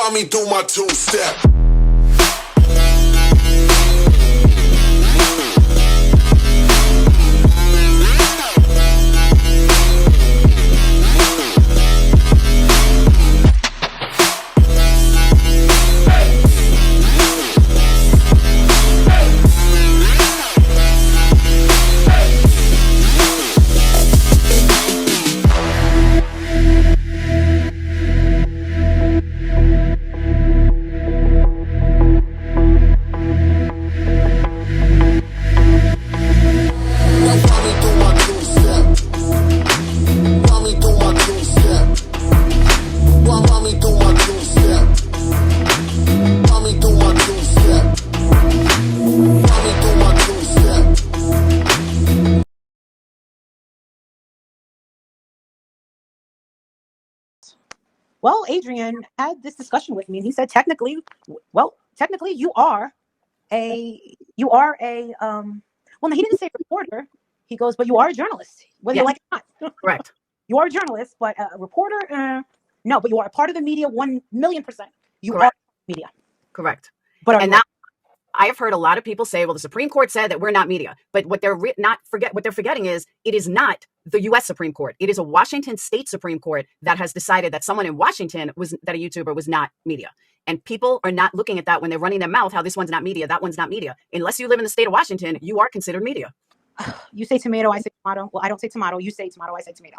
mommy do my two-step. Well, Adrian had this discussion with me, and he said, technically, you are well, no, he didn't say reporter. He goes, but you are a journalist, whether you like it or not. Correct. You are a journalist, but a reporter, no, but you are a part of the media, 1,000,000%. You Correct. are media. Correct. But and now I have heard a lot of people say, well, the Supreme Court said that we're not media, but what they're forgetting is it is not the U.S. Supreme Court. It is a Washington State Supreme Court that has decided that someone in Washington that a YouTuber was not media. And people are not looking at that when they're running their mouth, how this one's not media, that one's not media. Unless you live in the state of Washington, you are considered media. You say tomato, I say tomato. Well, I don't say tomato. You say tomato, I say tomato.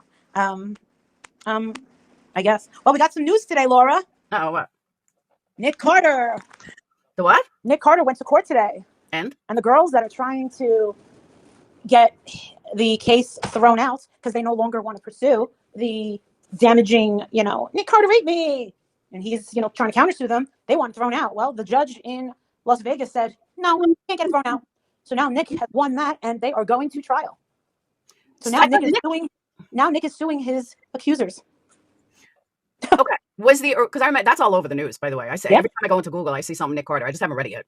I guess. Well, we got some news today, Laura. Oh, what? Nick Carter. The what? Nick Carter went to court today. And the girls that are trying to get the case thrown out because they no longer want to pursue the damaging, Nick Carter raped me, and he's, trying to countersue them. They want it thrown out. Well, the judge in Las Vegas said, no, we can't get it thrown out. So now Nick has won that, and they are going to trial. So now Nick is suing his accusers. Okay. Because I remember that's all over the news, by the way. I say every time I go into Google, I see something Nick Carter. I just haven't read it yet.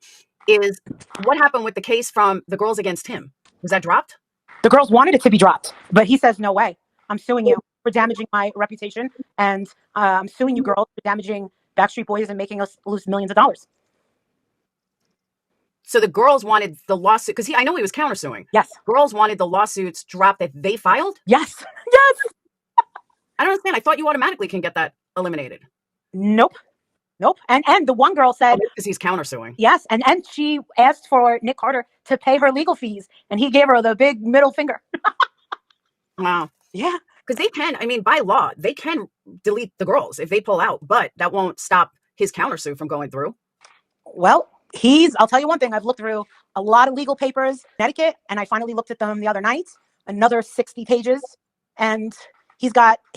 Is what happened with the case from the girls against him? Was that dropped? The girls wanted it to be dropped, but he says, no way. I'm suing you for damaging my reputation, and I'm suing you girls for damaging Backstreet Boys and making us lose millions of dollars. So the girls wanted the lawsuit, because I know he was countersuing. Yes. Girls wanted the lawsuits dropped that they filed? Yes. Yes. I don't understand. I thought you automatically can get that eliminated. Nope. And the one girl said, because he's countersuing. Yes, and she asked for Nick Carter to pay her legal fees, and he gave her the big middle finger. Wow. Yeah. Because they can, by law, they can delete the girls if they pull out, but that won't stop his countersue from going through. Well, I'll tell you one thing. I've looked through a lot of legal papers in Connecticut, and I finally looked at them the other night, another 60 pages. And he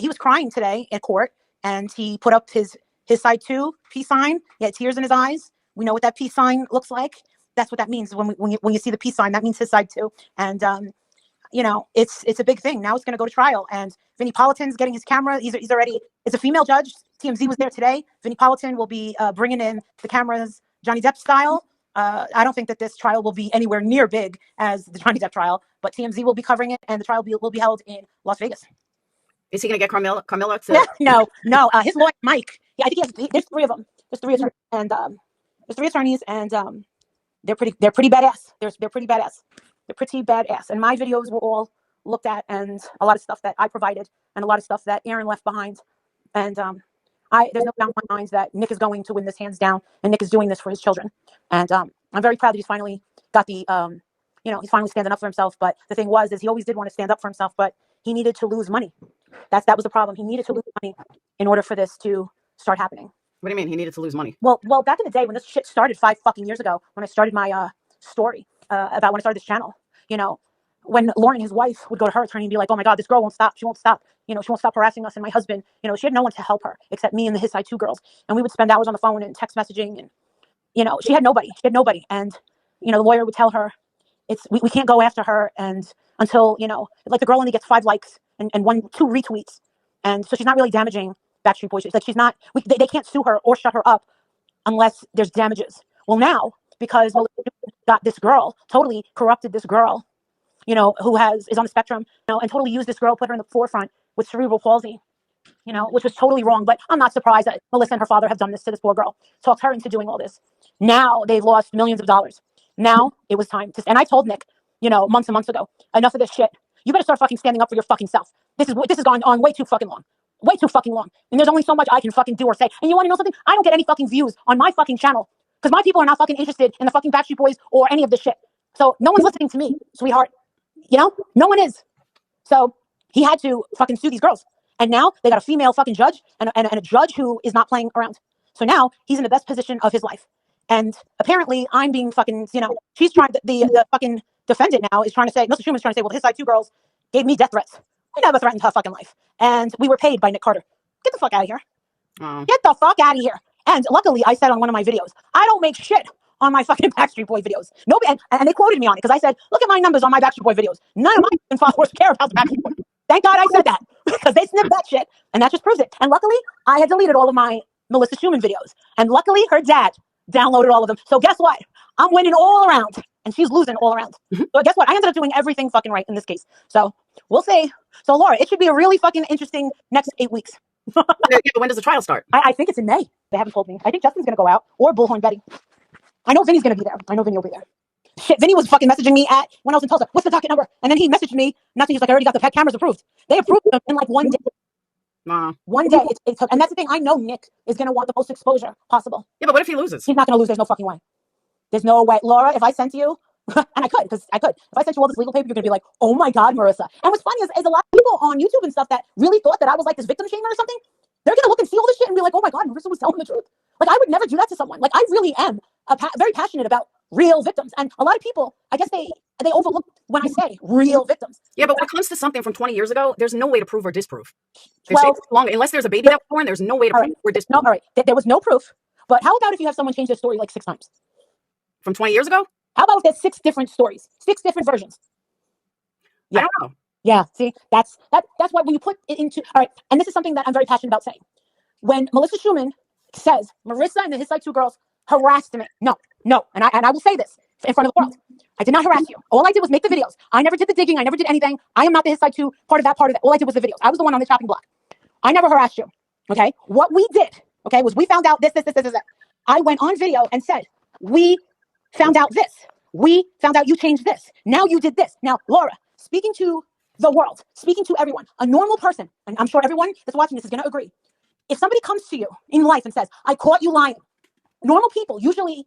was crying today at court, and he put up his side 2 peace sign. He had tears in his eyes. We know what that peace sign looks like. That's what that means. When you see the peace sign, that means his side 2. And, it's a big thing. Now it's going to go to trial. And Vinnie Politan's getting his camera. He's already, it's a female judge. TMZ was there today. Vinnie Politan will be bringing in the cameras Johnny Depp style. I don't think that this trial will be anywhere near big as the Johnny Depp trial, but TMZ will be covering it, and the trial will be held in Las Vegas. Is he going to get Carmilla to... No. His lawyer, Mike. Yeah, I think there's 3 of them. There's 3 attorneys, and there's 3 attorneys, and they're pretty badass. They're pretty badass. They're pretty badass. And my videos were all looked at, and a lot of stuff that I provided, and a lot of stuff that Aaron left behind. And there's no doubt in my mind that Nick is going to win this hands down, and Nick is doing this for his children. And I'm very proud that he's finally got the, he's finally standing up for himself. But the thing is he always did want to stand up for himself, but he needed to lose money. That was the problem. He needed to lose money in order for this to start happening. What do you mean he needed to lose money? Well, back in the day when this shit started 5 fucking years ago, when I started my story about when I started this channel, when Lauren, his wife, would go to her attorney and be like, oh my God, this girl won't stop. She won't stop. She won't stop harassing us. And my husband, she had no one to help her except me and his side 2 girls. And we would spend hours on the phone and text messaging. And, she had nobody. And, the lawyer would tell her, we can't go after her. And until, like the girl only gets 5 likes and 1-2 retweets. And so she's not really damaging Backstreet Boys. Like she's not, they can't sue her or shut her up unless there's damages. Well, now, because got this girl, totally corrupted this girl, who is on the spectrum, and totally used this girl, put her in the forefront with cerebral palsy. you know, which was totally wrong. But I'm not surprised that Melissa and her father have done this to this poor girl, talked her into doing all this. Now they've lost millions of dollars. Now it was time to, and I told Nick, you know, months and months ago, enough of this shit. You better start fucking standing up for your fucking self. This has gone on way too fucking long. Way too fucking long. And there's only so much I can fucking do or say. And you want to know something? I don't get any fucking views on my fucking channel because my people are not fucking interested in the fucking Backstreet Boys or any of this shit. So no one's listening to me, sweetheart. You know, no one is. So he had to fucking sue these girls. And now they got a female fucking judge and a judge who is not playing around. So now he's in the best position of his life. And apparently I'm being fucking, you know, she's trying to, the fucking defendant now is trying to say, Mr. Schuman's trying to say, well, his side two girls gave me death threats. We never threatened her fucking life. And we were paid by Nick Carter. Get the fuck out of here. Get the fuck out of here. And luckily I said on one of my videos, I don't make shit on my fucking Backstreet Boy videos. Nobody, and they quoted me on it because I said, look at my numbers on my Backstreet Boy videos. None of my followers care about the Backstreet Boy. Thank God I said that because they snipped that shit and that just proves it. And luckily I had deleted all of my Melissa Schuman videos. And luckily her dad downloaded all of them. So guess what? I'm winning all around and she's losing all around. So guess what? I ended up doing everything fucking right in this case. So we'll see. So Laura, it should be a really fucking interesting next 8 weeks. Yeah, but when does the trial start? I think it's in May. They haven't told me. I think Justin's going to go out or Bullhorn Betty. I know Vinny's going to be there. I know Vinny will be there. Shit, Vinny was fucking messaging me when I was in Tulsa. What's the docket number? And then he messaged me. Nothing. He's like, I already got the pet cameras approved. They approved them in like 1 day. 1 day. And that's the thing. I know Nick is going to want the most exposure possible. Yeah, but what if he loses? He's not going to lose. There's no fucking way. There's no way. Laura, if I sent you, and I could, because I could. If I sent you all this legal paper, you're going to be like, oh my God, Marissa. And what's funny is a lot of people on YouTube and stuff that really thought that I was like this victim shamer or something. They're going to look and see all this shit and be like, oh my God, Marissa was telling the truth. Like, I would never do that to someone. Like, I really am very passionate about real victims. And a lot of people, I guess they overlook when I say real victims. Yeah, but when it comes to something from 20 years ago, there's no way to prove or disprove. Well, unless there's a baby that was born, there's no way to prove or disprove. No, all right. There was no proof. But how about if you have someone change their story like 6 times? From 20 years ago? How about if there's 6 different stories, 6 different versions? Yeah. I don't know. Yeah, see, that's why when you put it into, all right, and this is something that I'm very passionate about saying. When Melissa Schuman says Marissa and his side two girls harassed me, no, and I will say this in front of the world. I did not harass you. All I did was make the videos. I never did the digging. I never did anything. I am not the his side two part of that. All I did was the videos. I was the one on the chopping block. I never harassed you. Okay. What we did, okay, was we found out this. I went on video and said, we found out this. We found out you changed this. Now you did this. Now, Laura, speaking to the world, speaking to everyone, a normal person, and I'm sure everyone that's watching this is going to agree. If somebody comes to you in life and says, I caught you lying, normal people usually,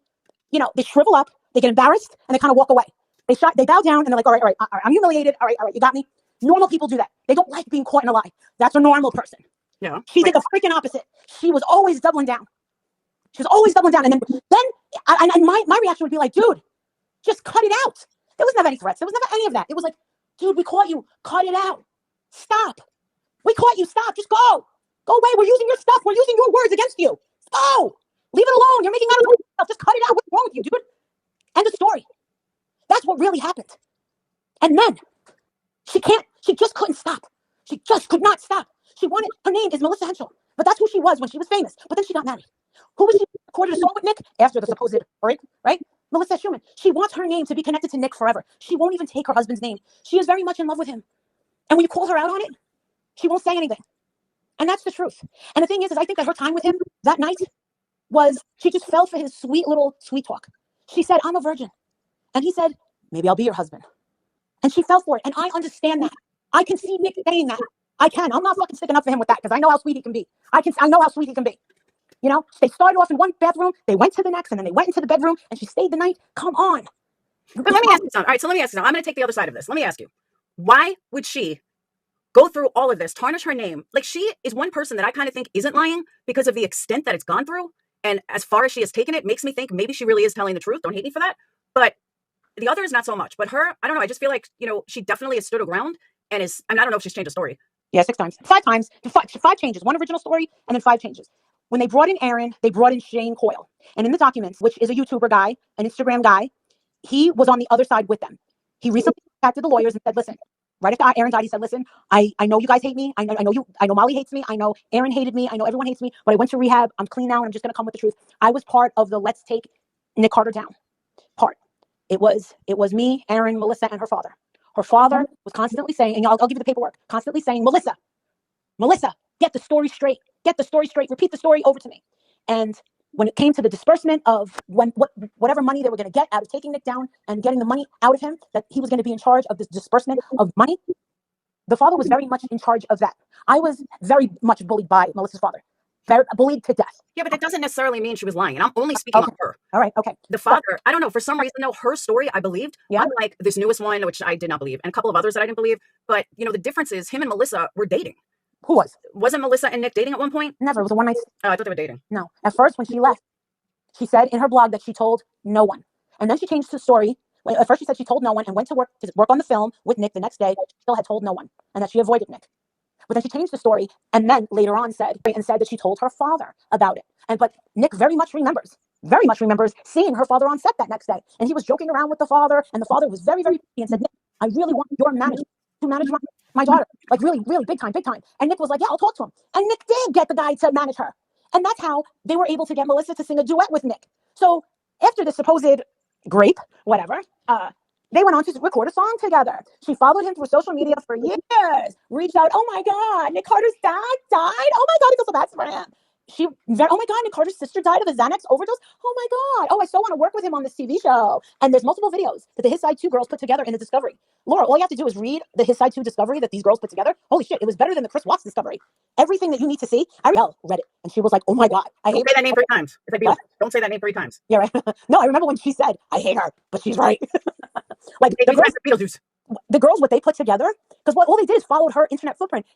you know, they shrivel up, they get embarrassed, and they kind of walk away. They bow down, and they're like, all right, I'm humiliated. All right, you got me. Normal people do that. They don't like being caught in a lie. That's a normal person. Yeah. She did the freaking opposite. She was always doubling down. She was always doubling down. And then my reaction would be like, dude, just cut it out. There was never any threats. There was never any of that. It was like, dude, we caught you. Cut it out. Stop. We caught you. Stop. Just go. Go away. We're using your stuff. We're using your words against you. Go. Leave it alone. You're making out of yourself. Just cut it out. What's wrong with you, dude? End of story. That's what really happened. And then she just couldn't stop. She just could not stop. Her name is Melissa Henschel, but that's who she was when she was famous. But then she got married. Who was she? Recorded a song with Nick after the supposed break, right? Melissa Schuman. She wants her name to be connected to Nick forever. She won't even take her husband's name. She is very much in love with him. And when you call her out on it, she won't say anything. And that's the truth. And the thing is I think that her time with him that night was, she just fell for his sweet talk. She said, I'm a virgin. And he said, maybe I'll be your husband. And she fell for it. And I understand that. I can see Nick saying that. I can. I'm not fucking sticking up for him with that because I know how sweet he can be. I know how sweet he can be. You know, they started off in one bathroom, they went to the next, and then they went into the bedroom, and she stayed the night. Come on. But let me ask you something. All right, so let me ask you something. I'm going to take the other side of this. Let me ask you, why would she go through all of this, tarnish her name? Like, she is one person that I kind of think isn't lying because of the extent that it's gone through. And as far as she has taken it, makes me think maybe she really is telling the truth. Don't hate me for that. But the other is not so much. But her, I don't know. I just feel like, you know, she definitely has stood her ground and is, I mean, I don't know if she's changed the story. Yeah, 6 times. 5 times. 5 changes. 1 original story and then 5 changes. When they brought in Aaron, they brought in Shane Coyle. And in the documents, which is a YouTuber guy, an Instagram guy, he was on the other side with them. He recently contacted the lawyers and said, listen, right after Aaron died, he said, listen, I know you guys hate me. I know Molly hates me. I know Aaron hated me. I know everyone hates me, but I went to rehab. I'm clean now. And I'm just going to come with the truth. I was part of the let's take Nick Carter down part. It was me, Aaron, Melissa, and her father. Her father was constantly saying, and I'll give you the paperwork, constantly saying, Melissa, get the story straight, repeat the story over to me. And when it came to the disbursement of whatever money they were going to get out of taking Nick down and getting the money out of him, that he was going to be in charge of this disbursement of money, the father was very much in charge of that. I was very much bullied by Melissa's father. Very bullied to death. Yeah, but that doesn't necessarily mean she was lying. And I'm only speaking on her. All right, okay. The father, I don't know, for some reason, though, her story, I believed, unlike this newest one, which I did not believe, and a couple of others that I didn't believe. But, you know, the difference is him and Melissa were dating. Who was? Wasn't Melissa and Nick dating at one point? Never. It was a one night. Oh, I thought they were dating. No. At first, when she left, she said in her blog that she told no one. And then she changed the story. At first, she said she told no one and went to work on the film with Nick the next day. She still had told no one and that she avoided Nick. But then she changed the story and then later on said that she told her father about it. But Nick very much remembers seeing her father on set that next day. And he was joking around with the father, and the father was very, very happy and said, Nick, I really want your manager to manage my daughter. Like really, really big time. And Nick was like, yeah, I'll talk to him. And Nick did get the guy to manage her. And that's how they were able to get Melissa to sing a duet with Nick. So after the supposed grape, whatever, they went on to record a song together. She followed him through social media for years, reached out, oh my God, Nick Carter's dad died. Oh my God, I feel so bad for him. Oh my God, Nick Carter's sister died of a Xanax overdose. Oh my God. Oh, I so want to work with him on this TV show. And there's multiple videos that the His Side 2 girls put together in the Discovery. Laura, all you have to do is read the His Side 2 Discovery that these girls put together. Holy shit, it was better than the Chris Watts Discovery. Everything that you need to see. I read it. And she was like, oh my God, I hate her. Don't say that name 3 times. It's like, what? Don't say that name 3 times. Yeah, right. No, I remember when she said, I hate her, but she's right. Like the girls, what they put together, because all they did is followed her internet footprint.